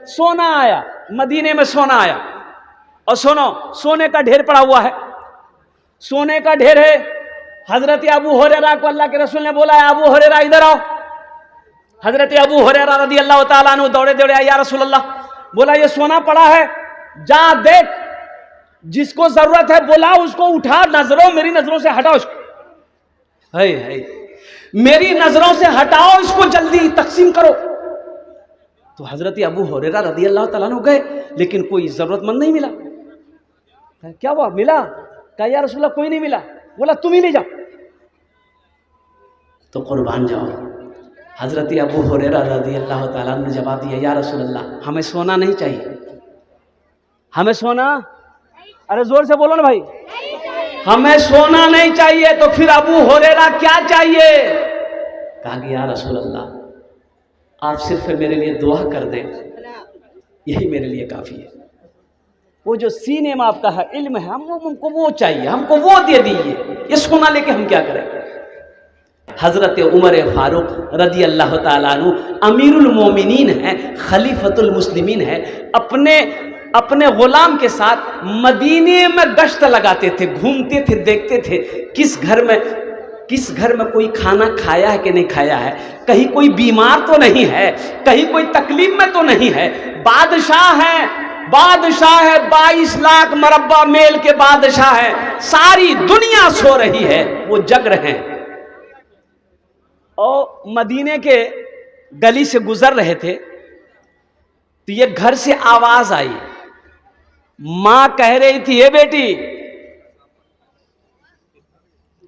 सोना आया, मदीने में सोना आया, और सुनो सोने का ढेर पड़ा हुआ है, सोने का ढेर है। हजरत अबू हुरैरा को अल्लाह के रसूल ने बोला, अबू हुरैरा इधर आओ। हजरत अबू हुरैरा रज़ी अल्लाह ताला अन्हु दौड़े दौड़े आए, या रसूल अल्लाह। बोला ये सोना पड़ा है, जा देख, जिसको जरूरत है बोला उसको उठा, नजरों मेरी नजरों से हटाओ इसको, है मेरी नजरों से हटाओ इसको, जल्दी तकसीम करो। तो हजरत अबू हुरैरा रज़ी अल्लाह ताला अन्हु गए, लेकिन कोई जरूरतमंद नहीं मिला। क्या हुआ, मिला? कहा या रसूल अल्लाह कोई नहीं मिला। बोला तुम ही ले जाओ। तो कुर्बान जाओ, हजरत अबू हुरैरा रज़ी अल्लाह ताला ने जवाब दिया, या रसूल अल्लाह हमें सोना नहीं चाहिए, हमें सोना, अरे जोर से बोलो ना भाई, हमें सोना नहीं चाहिए। तो फिर अबू हुरैरा क्या चाहिए? कहा कि या रसूल अल्लाह आप सिर्फ मेरे लिए दुआ कर दें, यही मेरे लिए काफी है। वो जो सीने में आपका है इल्म है, हमको वो चाहिए, हमको वो दे दीजिए, ये सोना लेके हम क्या करें। हजरत उमर फारूक रज़ी अल्लाह ताला अन्हु अमीरुल मोमिनीन है, खलीफतुल मुस्लिमीन है, अपने गुलाम के साथ मदीने में गश्त लगाते थे, घूमते थे, देखते थे किस घर में कोई खाना खाया है कि नहीं खाया है, कहीं कोई बीमार तो नहीं है, कहीं कोई तकलीफ में तो नहीं है। बादशाह है 22 लाख मरब्बा मेल के बादशाह है, सारी दुनिया सो रही है, वो जग रहे हैं। और मदीने के गली से गुजर रहे थे तो ये घर से आवाज आई, मां कह रही थी, ये बेटी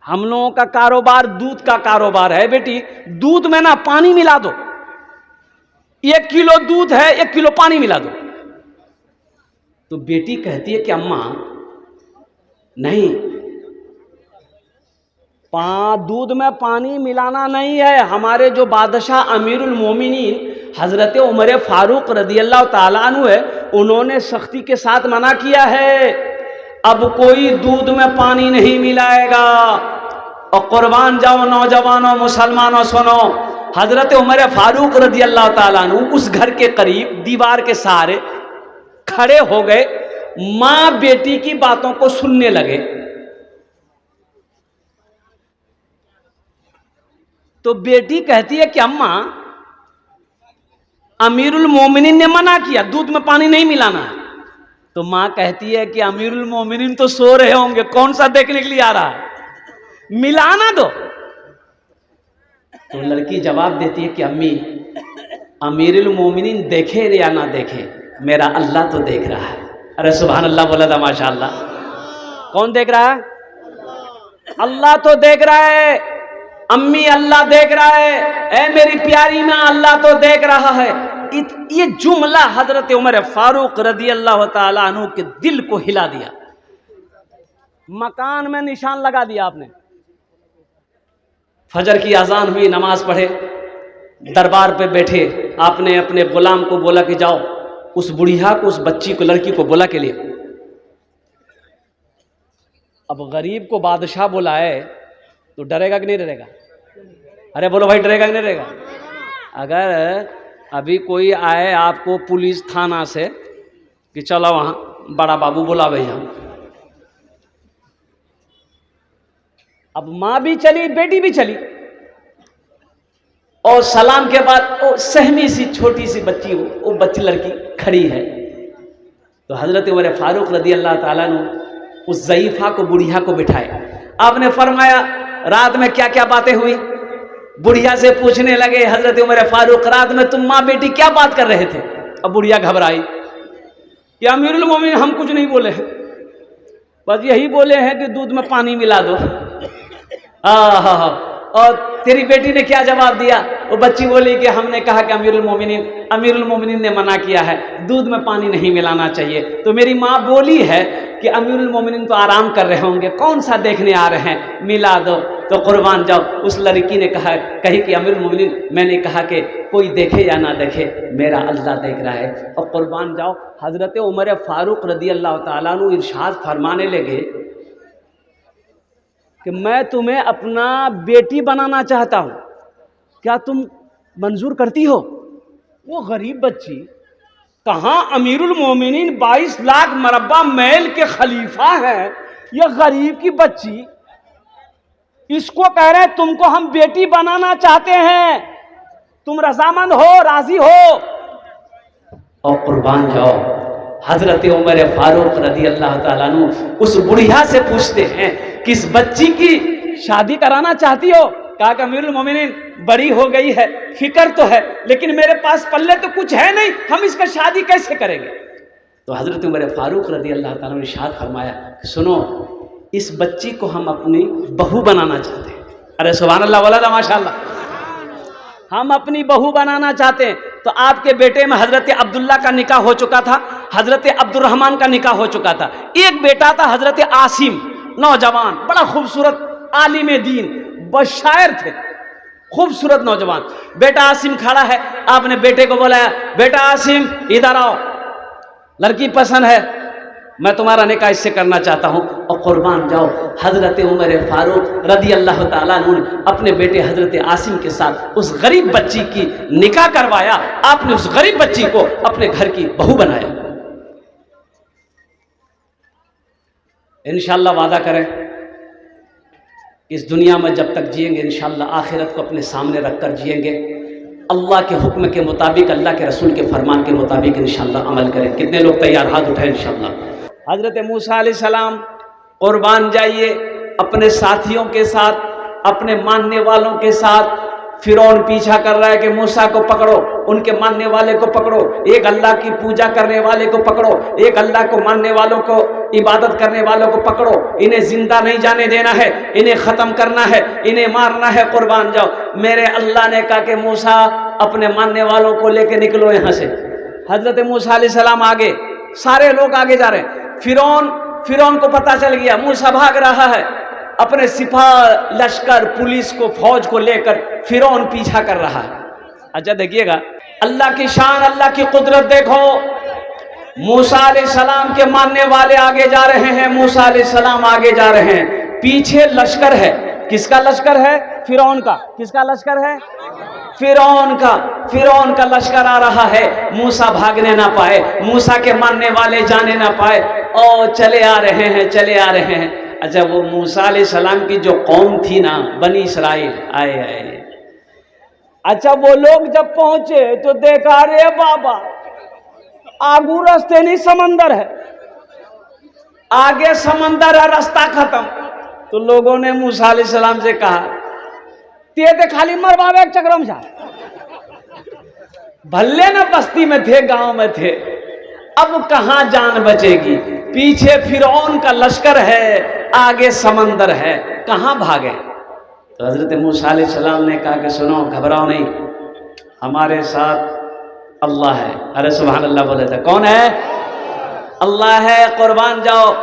हम लोगों का कारोबार दूध का कारोबार है, बेटी दूध में ना पानी मिला दो, 1 किलो दूध है 1 किलो पानी मिला दो। तो बेटी कहती है कि अम्मा नहीं, दूध में पानी मिलाना नहीं है, हमारे जो बादशाह अमीरुल मोमिनीन हजरत उमर फारूक रज़ी अल्लाह ताला अन्हु है, उन्होंने सख्ती के साथ मना किया है, अब कोई दूध में पानी नहीं मिलाएगा। और कुर्बान जाओ नौजवानों मुसलमानों सुनो, हजरत उमर फारूक रज़ी अल्लाह ताला अन्हु उस घर के करीब दीवार के सहारे खड़े हो गए, मां बेटी की बातों को सुनने लगे। तो बेटी कहती है कि अम्मा अमीरुल मोमिनीन ने मना किया, दूध में पानी नहीं मिलाना है। तो मां कहती है कि अमीरुल मोमिनीन तो सो रहे होंगे, कौन सा देखने के लिए आ रहा है, मिलाना दो। तो लड़की जवाब देती है कि अम्मी अमीरुल मोमिनीन देखे या ना देखे, मेरा अल्लाह तो देख रहा है। अरे सुभान अल्लाह बोला था माशाअल्लाह। कौन देख रहा है? अल्लाह तो देख रहा है अम्मी, अल्लाह देख रहा है, ऐ मेरी प्यारी मां अल्लाह तो देख रहा है। ये जुमला हजरत उमर फारूक रज़ी अल्लाह ताला अन्हु के दिल को हिला दिया, मकान में निशान लगा दिया आपने। फजर की अजान हुई, नमाज पढ़े, दरबार पे बैठे, आपने अपने गुलाम को बोला कि जाओ उस बुढ़िया को, उस बच्ची को, लड़की को बोला के लिए। अब गरीब को बादशाह बुलाए तो डरेगा कि नहीं डरेगा? अरे बोलो भाई, डरेगा कि नहीं डरेगा? अगर अभी कोई आए आपको पुलिस थाना से कि चलो वहां बड़ा बाबू बुला भैया, अब मां भी चली बेटी भी चली, और सलाम के बाद वो सहमी सी छोटी सी बच्ची, वो बच्ची लड़की खड़ी है। तो हजरत उमर फारूक रज़ी अल्लाह ताला ने उस ज़ईफा को, बुढ़िया को बिठाए। आपने फरमाया रात में क्या क्या बातें हुई? बुढ़िया से पूछने लगे हजरत उमर फारूक, रात में तुम माँ बेटी क्या बात कर रहे थे? अब बुढ़िया घबराई कि अमीरुल मोमिनीन हम कुछ नहीं बोले हैं, बस यही बोले हैं कि दूध में पानी मिला दो। और तेरी बेटी ने क्या जवाब दिया? वो बच्ची बोली कि हमने कहा कि अमीरुल मोमिनीन ने मना किया है, दूध में पानी नहीं मिलाना चाहिए। तो मेरी माँ बोली है कि अमीरुल मोमिनीन तो आराम कर रहे होंगे, कौन सा देखने आ रहे हैं, मिला दो। तो कुर्बान जाओ, उस लड़की ने कही कि अमीरुल मोमिनीन मैंने कहा कि कोई देखे या ना देखे, मेरा अल्लाह देख रहा है। और कुर्बान जाओ, हजरत उमर फारूक रज़ी अल्लाह ताला अन्हु इरशाद फरमाने लगे कि मैं तुम्हें अपना बेटी बनाना चाहता हूं, क्या तुम मंजूर करती हो? वो गरीब बच्ची कहाँ अमीरुल मोमिनीन 22 लाख मरबा मैल के खलीफा हैं, यह गरीब की बच्ची इसको कह रहे हैं तुमको हम बेटी बनाना चाहते हैं, तुम रजामंद हो, राजी हो? और कुर्बान जाओ, हजरत उमर फारूक रदी अल्लाह ताला अन्हु उस बुढ़िया से पूछते हैं कि इस बच्ची की शादी कराना चाहती हो? कहा कि अमीरुल मोमिनीन बड़ी हो गई है, फिक्र तो है, लेकिन मेरे पास पल्ले तो कुछ है नहीं, हम इसका शादी कैसे करेंगे? तो हजरत उमर फारूक रदी अल्लाह ताला ने इरशाद फरमाया, सुनो, इस बच्ची को हम अपनी बहू बनाना चाहते हैं। अरे सुभान अल्लाह वाला माशाअल्लाह, हम अपनी बहू बनाना चाहते हैं। तो आपके बेटे में हजरत अब्दुल्ला का निकाह हो चुका था, हजरत अब्दुर्रहमान का निकाह हो चुका था। एक बेटा था हजरत आसिम, नौजवान, बड़ा खूबसूरत आलिम दीन, बस शायर थे, खूबसूरत नौजवान। बेटा आसिम खड़ा है, आपने बेटे को बोला, बेटा आसिम इधर आओ, लड़की पसंद है, मैं तुम्हारा निकाह इससे करना चाहता हूं। और कुर्बान जाओ, हजरत उमर फारूक रदी अल्लाह ताला अन्हु ने अपने बेटे हजरत आसिम के साथ उस गरीब बच्ची की निकाह करवाया। आपने उस गरीब बच्ची को अपने घर की बहू बनाया। इंशाअल्लाह वादा करें, इस दुनिया में जब तक जिएंगे इंशाअल्लाह आखिरत को अपने सामने रखकर जिएंगे, अल्लाह के हुक्म के मुताबिक, अल्लाह के रसूल के फरमान के मुताबिक इंशाअल्लाह अमल करें। कितने लोग तैयार? हाथ उठाएं इंशाअल्लाह। हजरत मूसा अलैहिस्सलाम कुर्बान जाइए अपने साथियों के साथ, अपने मानने वालों के साथ। फिरौन पीछा कर रहा है कि मूसा को पकड़ो, उनके मानने वाले को पकड़ो, एक अल्लाह की पूजा करने वाले को पकड़ो, एक अल्लाह को मानने वालों को, इबादत करने वालों को पकड़ो, इन्हें जिंदा नहीं जाने देना है, इन्हें खत्म करना है, इन्हें मारना है। कुर्बान जाओ, मेरे अल्लाह ने कहा कि मूसा अपने मानने वालों को लेके निकलो यहां से। हजरत मूसा अलैहिस्सलाम आगे, सारे लोग आगे जा रहे हैं। फिरौन को पता चल गया मूसा भाग रहा है, अपने सिपाह, लश्कर, पुलिस को, फौज को लेकर फिरौन पीछा कर रहा है। अच्छा देखिएगा अल्लाह की शान, अल्लाह की कुदरत देखो। मूसा अलैहिस्सलाम के मानने वाले आगे जा रहे हैं, मूसा अलैहिस्सलाम आगे जा रहे हैं, पीछे लश्कर है। किसका लश्कर है? फिरौन का। किसका लश्कर है? फिरौन का। फिरौन का लश्कर आ रहा है, मूसा भागने ना पाए, मूसा के मानने वाले जाने ना पाए, और चले आ रहे हैं, चले आ रहे हैं। अच्छा, वो मूसा अलैहिस्सलाम की जो कौम थी ना, बनी इसराइल, आए आए। अच्छा, वो लोग जब पहुंचे तो देखा, रे बाबा, आगू रास्ते नहीं, समंदर है, आगे समंदर है, रास्ता खत्म। तो लोगों ने मूसा अलैहिस्सलाम से कहा, ते खाली मरवावे एक चक्र में जा, भले न बस्ती में थे, गांव में थे, अब कहां जान बचेगी? पीछे फिरौन का लश्कर है, आगे समंदर है, कहां भागे? तो हजरत मूसा अलैहिस्सलाम ने कहा कि सुनो, घबराओ नहीं, हमारे साथ अल्लाह है। अरे सुभान अल्लाह बोले थे। कौन है? अल्लाह है। कुर्बान जाओ,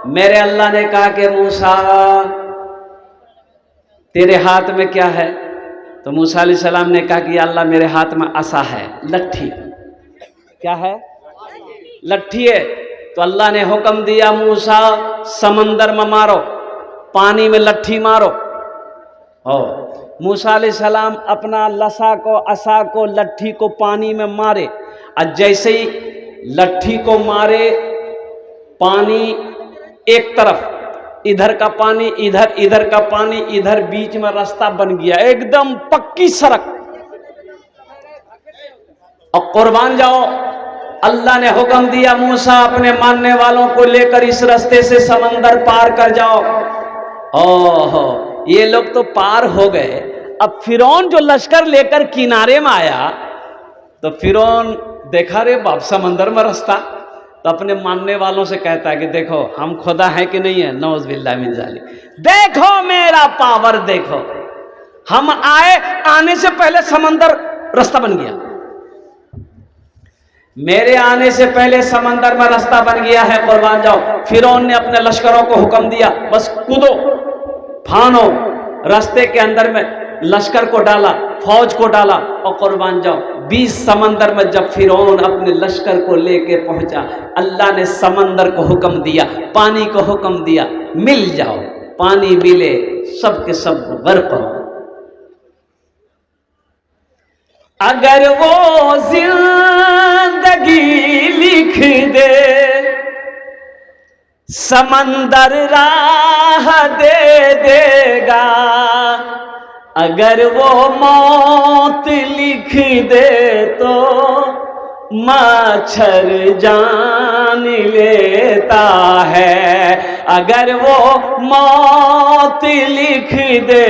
मेरे अल्लाह ने कहा कि मूसा तेरे हाथ में क्या है? तो मूसा अलैहिस्सलाम ने कहा कि अल्लाह मेरे हाथ में असा है, लट्ठी। क्या है? लट्ठी है। तो अल्लाह ने हुक्म दिया, मूसा समंदर में मारो, पानी में लट्ठी मारो। और मूसा अलैहिस्सलाम अपना लसा को, असा को, लट्ठी को पानी में मारे, और जैसे ही लट्ठी को मारे, पानी एक तरफ, इधर का पानी इधर, इधर का पानी इधर, बीच में रास्ता बन गया, एकदम पक्की सड़क। और कुर्बान जाओ, अल्लाह ने हुक्म दिया, मूसा अपने मानने वालों को लेकर इस रास्ते से समंदर पार कर जाओ। ओहो, ये लोग तो पार हो गए। अब फिरौन जो लश्कर लेकर किनारे में आया, तो फिरौन देखा, रे बाप, समंदर में रास्ता। तो अपने मानने वालों से कहता है कि देखो हम खुदा है कि नहीं है, नौज़ बिल्लाह मिन ज़ालिक, देखो मेरा पावर देखो, हम आए, आने से पहले समंदर रास्ता बन गया, मेरे आने से पहले समंदर में रास्ता बन गया है। कुर्बान जाओ, फिरौन ने अपने लश्करों को हुक्म दिया, बस कूदो, फानो, रास्ते के अंदर में लश्कर को डाला, फौज को डाला, और कुर्बान जाओ, 20 समंदर में जब फिरौन अपने लश्कर को लेके पहुंचा, अल्लाह ने समंदर को हुक्म दिया, पानी को हुक्म दिया, मिल जाओ, पानी मिले, सब के सब गर्क हो। अगर वो जिंदगी समंदर राह दे देगा, अगर वो मौत लिख दे तो मच्छर जान लेता है। अगर वो मौत लिख दे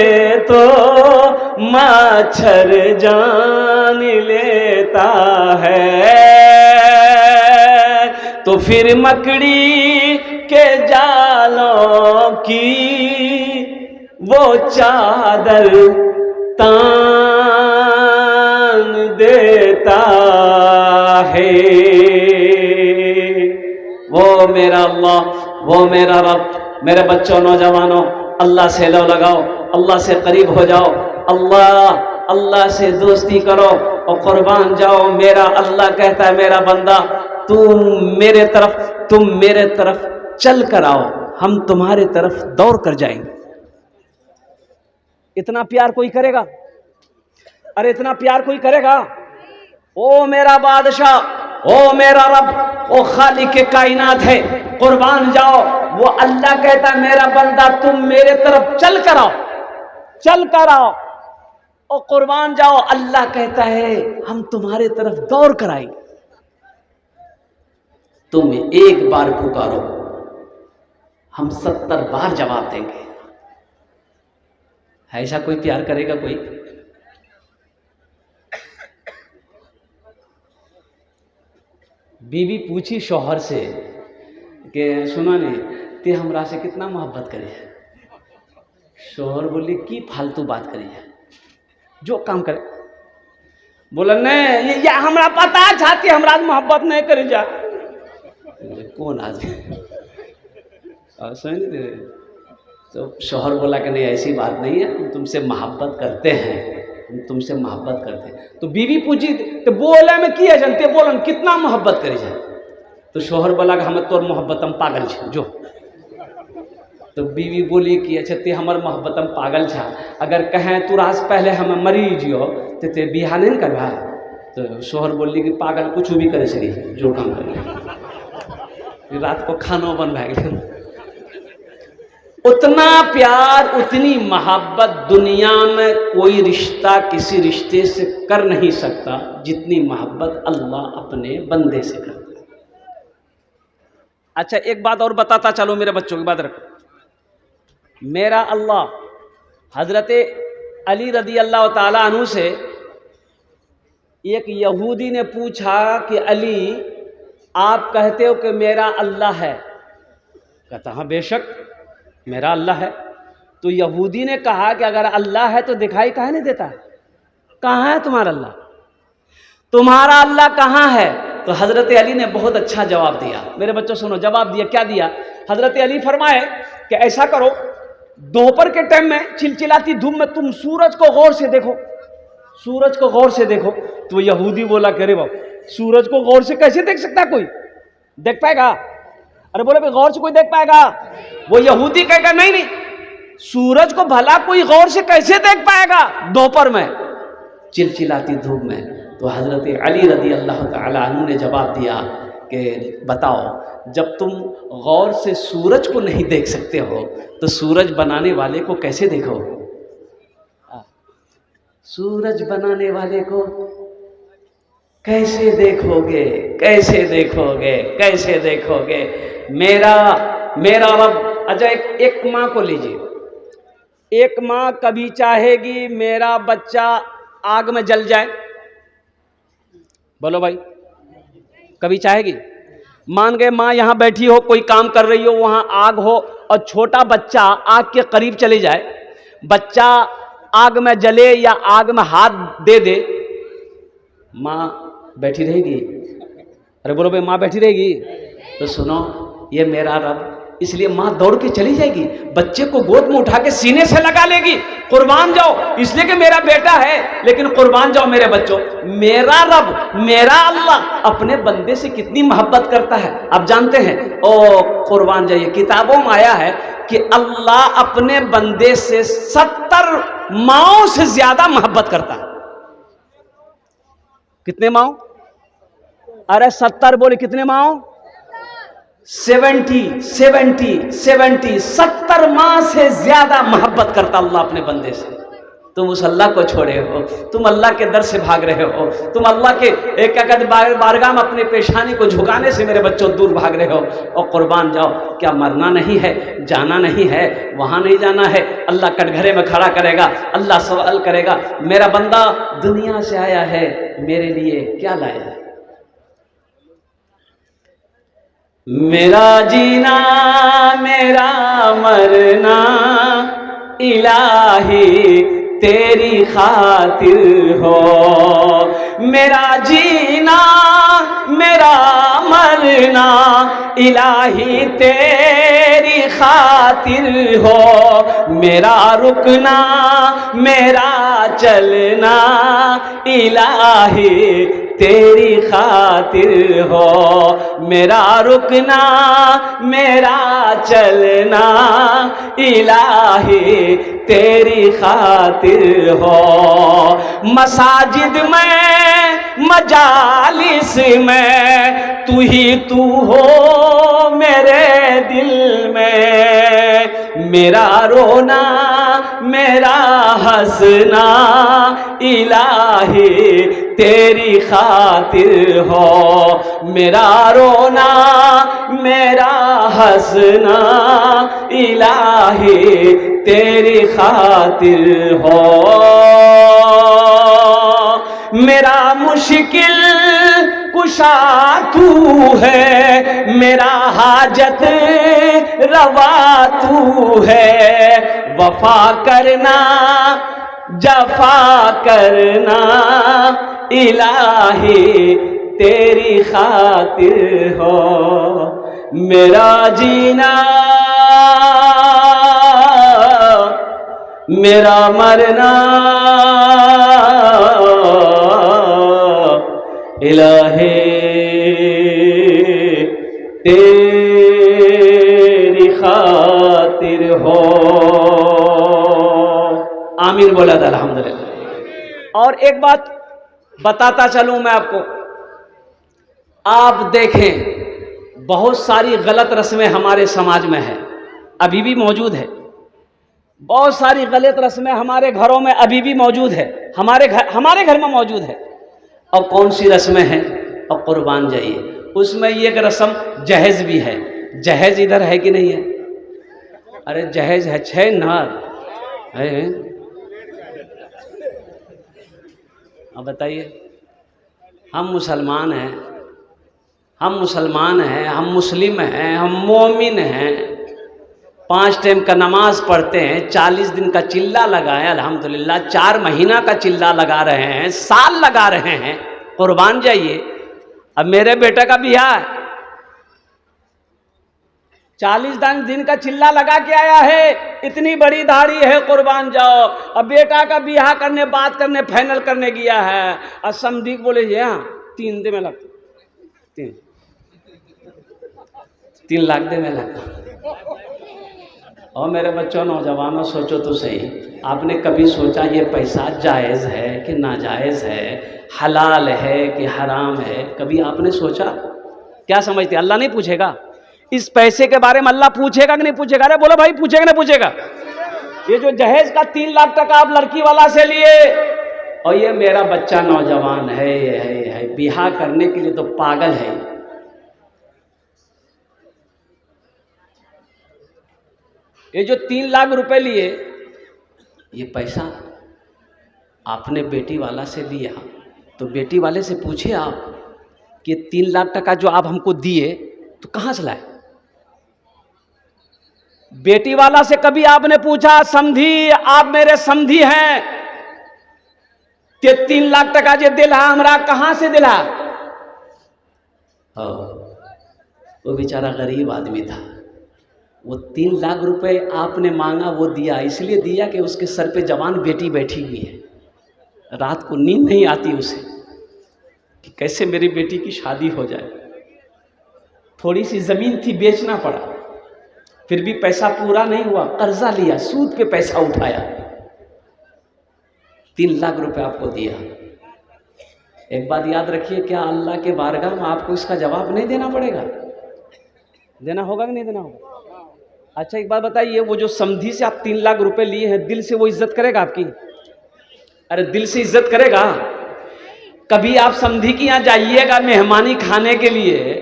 तो मच्छर जान लेता है। तो फिर मकड़ी के जालों की वो चादर तान देता है। वो मेरा अल्लाह, वो मेरा रब। मेरे बच्चों, नौजवानों, अल्लाह से लो लगाओ, अल्लाह से करीब हो जाओ, अल्लाह से दोस्ती करो और कुर्बान जाओ। मेरा अल्लाह कहता है, मेरा बंदा तुम मेरे तरफ चल कर आओ, हम तुम्हारे तरफ दौड़ कर जाएंगे। इतना प्यार कोई करेगा? अरे इतना प्यार कोई करेगा? ओ मेरा बादशाह, ओ मेरा रब, ओ खालिक के कायनात है, कुर्बान जाओ। वो अल्लाह कहता है, मेरा बंदा तुम मेरे तरफ चल कर आओ, चल कर आओ और कुर्बान जाओ। अल्लाह कहता है, हम तुम्हारे तरफ दौड़ कर आएंगे। तुम एक बार पुकारो, हम 70 बार जवाब देंगे। ऐसा कोई प्यार करेगा कोई? बीवी पूछी शौहर से कि सुना ने ते हमरा से कितना मोहब्बत करे है। शौहर बोली की फालतू बात करी है, जो काम करे। बोला नहीं, ये हमरा पता चाहती हमरा मोहब्बत नहीं करे जा। कौन आज सुन दे। तो शौहर बोला कि नहीं ऐसी बात नहीं है, हम तुमसे मोहब्बत करते हैं, हम तुमसे मोहब्बत करते हैं। तो बीवी पूछी तो बोला मैं किया जानते, बोलन कितना मोहब्बत करे जाए। तो शौहर बोला कि हम तोर मोहब्बत हम पागल छे जो। तो बीवी बोली कि अच्छा ते हमर मोहब्बत हम पागल छा, अगर कहें तू रास पहले हम मरी जियो तो ते बिहा नहीं करवा। तो शौहर बोली कि पागल कुछ भी करे सके, जो काम करे। रात को खानो बन भाग। उतना प्यार, उतनी मोहब्बत दुनिया में कोई रिश्ता किसी रिश्ते से कर नहीं सकता जितनी मोहब्बत अल्लाह अपने बंदे से करता है। अच्छा एक बात और बताता चलो मेरे बच्चों की बात रखो। मेरा अल्लाह हजरत अली रदी अल्लाह ताला अन्हु से, एक यहूदी ने पूछा कि अली आप कहते हो कि मेरा अल्लाह है? कहता हाँ बेशक मेरा अल्लाह है। तो यहूदी ने कहा कि अगर अल्लाह है तो दिखाई काहे नहीं देता? कहाँ है तुम्हारा अल्लाह? तुम्हारा अल्लाह कहाँ है? तो हजरत अली ने बहुत अच्छा जवाब दिया। मेरे बच्चों सुनो, जवाब दिया। क्या दिया? हजरत अली फरमाए कि ऐसा करो, दोपहर के टाइम में चिलचिलाती धूप में तुम सूरज को गौर से देखो, सूरज को गौर से देखो। तो यहूदी बोला करे बाबू सूरज को गौर से कैसे देख सकता? कोई देख पाएगा? अरे बोले भाई गौर से कोई देख पाएगा? वो यहूदी कहेगा नहीं नहीं, सूरज को भला कोई गौर से कैसे देख पाएगा दोपहर में चिलचिलाती धूप में? तो हजरत अली रदी अल्लाह ताला अन्हु ने जवाब दिया कि बताओ, जब तुम गौर से सूरज को नहीं देख सकते हो तो सूरज बनाने वाले को कैसे देखो? सूरज बनाने वाले को कैसे देखोगे? कैसे देखोगे? कैसे देखोगे? मेरा रब। अच्छा एक माँ को लीजिए। एक माँ कभी चाहेगी मेरा बच्चा आग में जल जाए? बोलो भाई, कभी चाहेगी? मान गए माँ यहाँ बैठी हो, कोई काम कर रही हो, वहाँ आग हो और छोटा बच्चा आग के करीब चले जाए, बच्चा आग में जले या आग में हाथ दे दे, माँ बैठी रहेगी? अरे बोलो भाई माँ बैठी रहेगी? तो सुनो, ये मेरा रब, इसलिए माँ दौड़ के चली जाएगी, बच्चे को गोद में उठा के सीने से लगा लेगी। कुर्बान जाओ, इसलिए कि मेरा बेटा है, लेकिन कुर्बान जाओ मेरे बच्चों। मेरा रब, मेरा अल्लाह अपने बंदे से कितनी मोहब्बत करता है आप जानते हैं? ओ कुर्बान जाइए, किताबों में आया है कि अल्लाह अपने बंदे से 70 माओं से ज्यादा मोहब्बत करता है। कितने माओ? अरे 70 बोले, कितने माओ? 70 माह से ज्यादा मोहब्बत करता अल्लाह अपने बंदे से। तुम उस अल्लाह को छोड़े हो, तुम अल्लाह के दर से भाग रहे हो, तुम अल्लाह के एक अकद बारगाह में अपने पेशानी को झुकाने से मेरे बच्चों दूर भाग रहे हो। और कुर्बान जाओ, क्या मरना नहीं है, जाना नहीं है, वहां नहीं जाना है। अल्लाह कटघरे में खड़ा करेगा, अल्लाह सवाल करेगा, मेरा बंदा दुनिया से आया है, मेरे लिए क्या लाया है? मेरा जीना मेरा मरना इलाही तेरी खातिर हो, मेरा जीना मेरा मरना इलाही तेरी खातिर हो, मेरा रुकना मेरा चलना इलाही तेरी खातिर हो, मेरा रुकना मेरा चलना इलाही तेरी खातिर हो। मसाजिद में मजालिस में तू ही तू हो मेरे दिल में, मेरा रोना मेरा हंसना इलाही तेरी खातिर हो, मेरा रोना मेरा हंसना इलाही तेरी खातिर हो। मेरा मुश्किल कुशा तू है, मेरा हाजत रवा तू है, वफा करना जफा करना इलाही तेरी खातिर हो, मेरा जीना मेरा मरना इलाही तेरी खातिर हो। आमीन बोला था अल्हम्दुलिल्लाह। और एक बात बताता चलूं मैं आपको, आप देखें बहुत सारी गलत रस्में हमारे समाज में है, अभी भी मौजूद है। बहुत सारी गलत रस्में हमारे घरों में अभी भी मौजूद है, हमारे घर में मौजूद है। और कौन सी रस्में हैं? और कुर्बान जाइए, उसमें एक रस्म जहेज भी है। जहेज इधर है कि नहीं है? अरे जहेज है, 6 नार है। अब बताइए, हम मुसलमान हैं, हम मुस्लिम हैं, हम मोमिन हैं, 5 टाइम का नमाज पढ़ते हैं, 40 दिन का चिल्ला लगाए अल्हम्दुलिल्लाह, 4 महीना का चिल्ला लगा रहे हैं, साल लगा रहे हैं, कुर्बान जाइए। अब मेरे बेटे का ब्याह है, 40 दिन का चिल्ला लगा के आया है, इतनी बड़ी दाढ़ी है, कुर्बान जाओ। अब बेटा का ब्याह करने, बात करने, फाइनल करने गया है, और समधी बोले ये 3 दिन में लगता, 3 लाख दे में लगता। और मेरे बच्चों, नौजवानों, सोचो तो सही, आपने कभी सोचा ये पैसा जायज़ है कि नाजायज़ है, हलाल है कि हराम है? कभी आपने सोचा? क्या समझते? अल्लाह नहीं पूछेगा इस पैसे के बारे में? अल्लाह पूछेगा कि नहीं पूछेगा? अरे बोलो भाई, पूछेगा नहीं पूछेगा? ये जो जहेज का 3 लाख टका आप लड़की वाला से लिए, और ये मेरा बच्चा नौजवान है, बिहा करने के लिए तो पागल है। ये जो 3 लाख रुपए लिए, ये पैसा आपने बेटी वाला से लिया, तो बेटी वाले से पूछे आप कि 3 लाख टका जो आप हमको दिए तो कहाँ से लाए? बेटी वाला से कभी आपने पूछा, समधी आप मेरे समधी हैं, ते 3 लाख टका जो दिला हमरा कहाँ से दिला? वो बेचारा गरीब आदमी था, वो 3 लाख रुपए आपने मांगा, वो दिया। इसलिए दिया कि उसके सर पे जवान बेटी बैठी हुई है, रात को नींद नहीं आती उसे कि कैसे मेरी बेटी की शादी हो जाए। थोड़ी सी ज़मीन थी, बेचना पड़ा, फिर भी पैसा पूरा नहीं हुआ, कर्जा लिया, सूद पे पैसा उठाया, 3 लाख रुपए आपको दिया। एक बात याद रखिए, क्या अल्लाह के बारगाह में आपको इसका जवाब नहीं देना पड़ेगा? देना होगा कि नहीं देना होगा? अच्छा एक बात बताइए, वो जो समधी से आप 3 लाख रुपए लिए हैं, दिल से वो इज्जत करेगा आपकी? अरे दिल से इज्जत करेगा? कभी आप समधी के यहाँ जाइएगा मेहमानी खाने के लिए,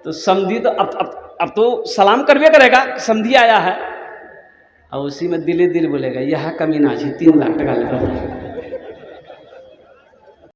तो समधी तो अब तो सलाम करवे करेगा, समधी आया है, और उसी में दिले दिल बोलेगा यह कमीना जी 3 लाख टका लेता।